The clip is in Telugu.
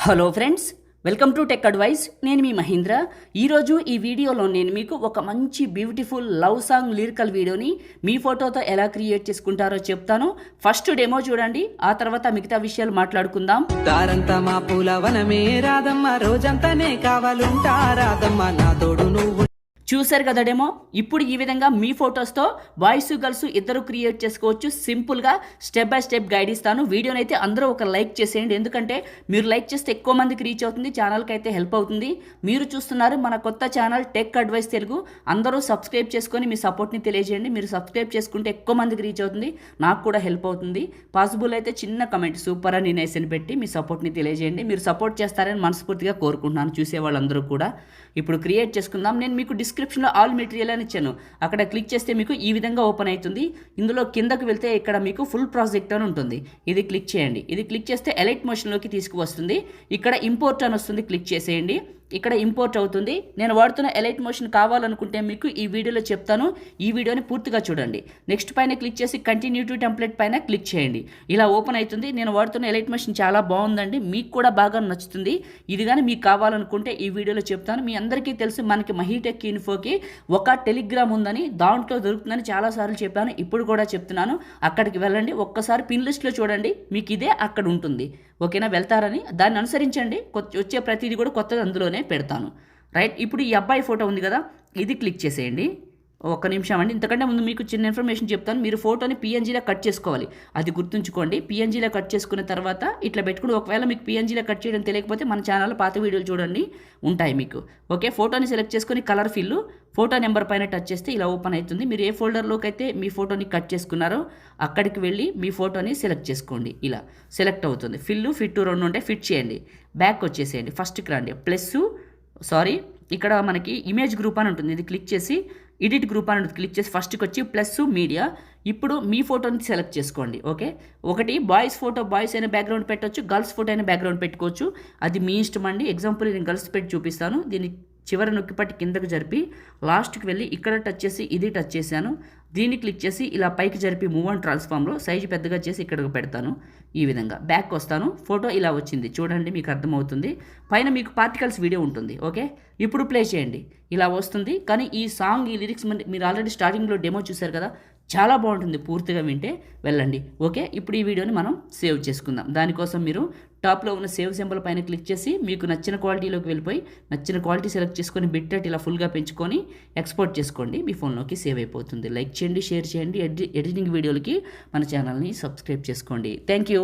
Hello friends, welcome to tech advice. నేను మీ మహేంద్ర. ఈరోజు ఈ వీడియోలో నేను మీకు ఒక మంచి బ్యూటిఫుల్ లవ్ సాంగ్ లిరికల్ వీడియోని మీ ఫోటోతో ఎలా క్రియేట్ చేసుకుంటారో చెప్తాను. ఫస్ట్ డెమో చూడండి, ఆ తర్వాత మిగతా విషయాలు మాట్లాడుకుందాం. దారంతా మా పూలవనమే రాదమ్మ, రోజంతానే కావాలుంటా రాదమ్మ, నా తోడు నువ్వు. చూశారు కదా డెమో. ఇప్పుడు ఈ విధంగా మీ ఫొటోస్తో బాయ్స్ గర్ల్స్ ఇద్దరు క్రియేట్ చేసుకోవచ్చు. సింపుల్గా స్టెప్ బై స్టెప్ గైడ్ ఇస్తాను. వీడియోని అయితే అందరూ ఒక లైక్ చేసేయండి, ఎందుకంటే మీరు లైక్ చేస్తే ఎక్కువ మందికి రీచ్ అవుతుంది, ఛానల్కి అయితే హెల్ప్ అవుతుంది. మీరు చూస్తున్నారు మన కొత్త ఛానల్ టెక్ అడ్వైస్ తెలుగు. అందరూ సబ్స్క్రైబ్ చేసుకొని మీ సపోర్ట్ని తెలియజేయండి. మీరు సబ్స్క్రైబ్ చేసుకుంటే ఎక్కువ మందికి రీచ్ అవుతుంది, నాకు కూడా హెల్ప్ అవుతుంది. పాసిబుల్ అయితే చిన్న కమెంట్ సూపర్ అని నైస్ అని పెట్టి మీ సపోర్ట్ని తెలియజేయండి. మీరు సపోర్ట్ చేస్తారని మనస్ఫూర్తిగా కోరుకుంటున్నాను చూసే వాళ్ళందరూ కూడా. ఇప్పుడు క్రియేట్ చేసుకుందాం. నేను మీకు డిస్క్రిప్షన్లో ఆల్ మెటీరియల్ అని ఇచ్చాను, అక్కడ క్లిక్ చేస్తే మీకు ఈ విధంగా ఓపెన్ అవుతుంది. ఇందులో కిందకు వెళ్తే ఇక్కడ మీకు ఫుల్ ప్రాజెక్ట్ అని ఉంటుంది, ఇది క్లిక్ చేయండి. ఇది క్లిక్ చేస్తే ఎలైట్ మోషన్లోకి తీసుకువస్తుంది. ఇక్కడ ఇంపోర్ట్ అని వస్తుంది, క్లిక్ చేసేయండి. ఇక్కడ ఇంపోర్ట్ అవుతుంది. నేను వాడుతున్న ఎలైట్ మోషన్ కావాలనుకుంటే మీకు ఈ వీడియోలో చెప్తాను, ఈ వీడియోని పూర్తిగా చూడండి. నెక్స్ట్ పైన క్లిక్ చేసి కంటిన్యూ టు టెంప్లెట్ పైన క్లిక్ చేయండి. ఇలా ఓపెన్ అవుతుంది. నేను వాడుతున్న ఎలైట్ మోషన్ చాలా బాగుందండి, మీకు కూడా బాగా నచ్చుతుంది. ఇది కానీ మీకు కావాలనుకుంటే ఈ వీడియోలో చెప్తాను. మీ అందరికీ తెలుసు మనకి మహీటెక్ ఇన్ఫోకి ఒక టెలిగ్రామ్ ఉందని, దాంట్లో దొరుకుతుందని చాలాసార్లు చెప్పాను, ఇప్పుడు కూడా చెప్తున్నాను. అక్కడికి వెళ్ళండి, ఒక్కసారి పిన్ లిస్ట్లో చూడండి, మీకు ఇదే అక్కడ ఉంటుంది. ఓకేనా? వెళ్తారని దాన్ని అనుసరించండి. వచ్చే ప్రతిదీ కూడా కొత్తది అందులోనే పెడతాను. రైట్, ఇప్పుడు ఈ అబ్బాయి ఫోటో ఉంది కదా, ఇది క్లిక్ చేసేయండి. ఒక్క నిమిషం అండి, ఇంతకంటే ముందు మీకు చిన్న ఇన్ఫర్మేషన్ చెప్తాను. మీరు ఫోటోని పిఎన్జీలో కట్ చేసుకోవాలి, అది గుర్తుంచుకోండి. పిఎన్జీలో కట్ చేసుకున్న తర్వాత ఇట్లా పెట్టుకుని, ఒకవేళ మీకు పిఎన్జీలో కట్ చేయడం తెలియకపోతే మన ఛానల్లో పాత వీడియోలు చూడండి, ఉంటాయి మీకు. ఓకే, ఫోటోని సెలెక్ట్ చేసుకొని కలర్ ఫిల్, ఫోటో నెంబర్ పైన టచ్ చేస్తే ఇలా ఓపెన్ అవుతుంది. మీరు ఏ ఫోల్డర్లోకి అయితే మీ ఫోటోని కట్ చేసుకున్నారో అక్కడికి వెళ్ళి మీ ఫోటోని సెలెక్ట్ చేసుకోండి. ఇలా సెలెక్ట్ అవుతుంది. ఫిట్ రెండు ఉంటే ఫిట్ చేయండి. బ్యాక్ వచ్చేసేయండి, ఫస్ట్కి రండి. ఇక్కడ మనకి ఇమేజ్ గ్రూప్ అని ఉంటుంది, ఇది క్లిక్ చేసి ఎడిట్ గ్రూప్ అని ఉంటుంది, క్లిక్ చేసి ఫస్ట్కి వచ్చి ప్లస్ మీడియా. ఇప్పుడు మీ ఫోటోని సెలెక్ట్ చేసుకోండి. ఓకే, ఒకటి బాయ్స్ ఫోటో, బాయ్స్ అయిన బ్యాక్గ్రౌండ్ పెట్టవచ్చు, గర్ల్స్ ఫోటో అయిన బ్యాక్గ్రౌండ్ పెట్టుకోవచ్చు, అది మీ ఇష్టం అండి. ఎగ్జాంపుల్ నేను గర్ల్స్ పెట్టి చూపిస్తాను. దీన్ని చివరి నొక్కిపట్టి కిందకు జరిపి లాస్ట్కి వెళ్ళి ఇక్కడ టచ్ చేసి ఇది టచ్ చేశాను. దీన్ని క్లిక్ చేసి ఇలా పైకి జరిపి మూవ్ అండ్ ట్రాన్స్ఫార్మ్లో సైజు పెద్దగా చేసి ఇక్కడికి పెడతాను. ఈ విధంగా బ్యాక్ వస్తాను. ఫోటో ఇలా వచ్చింది చూడండి, మీకు అర్థమవుతుంది. పైన మీకు పార్టికల్స్ వీడియో ఉంటుంది. ఓకే, ఇప్పుడు ప్లే చేయండి, ఇలా వస్తుంది. కానీ ఈ సాంగ్, ఈ లిరిక్స్ మీరు ఆల్రెడీ స్టార్టింగ్లో డెమో చూశారు కదా, చాలా బాగుంటుంది. పూర్తిగా వింటే వెళ్ళండి. ఓకే, ఇప్పుడు ఈ వీడియోని మనం సేవ్ చేసుకుందాం. దానికోసం మీరు టాప్లో ఉన్న సేవ్ సింబల్ పైన క్లిక్ చేసి మీకు నచ్చిన క్వాలిటీలోకి వెళ్ళిపోయి నచ్చిన క్వాలిటీ సెలెక్ట్ చేసుకొని బిట్రేట్ ఇలా ఫుల్గా పెంచుకొని ఎక్స్పోర్ట్ చేసుకోండి. మీ ఫోన్లోకి సేవ్ అయిపోతుంది. లైక్ చేయండి, షేర్ చేయండి. ఎడిటింగ్ వీడియోలకి మన ఛానల్ని సబ్స్క్రైబ్ చేసుకోండి. Thank you.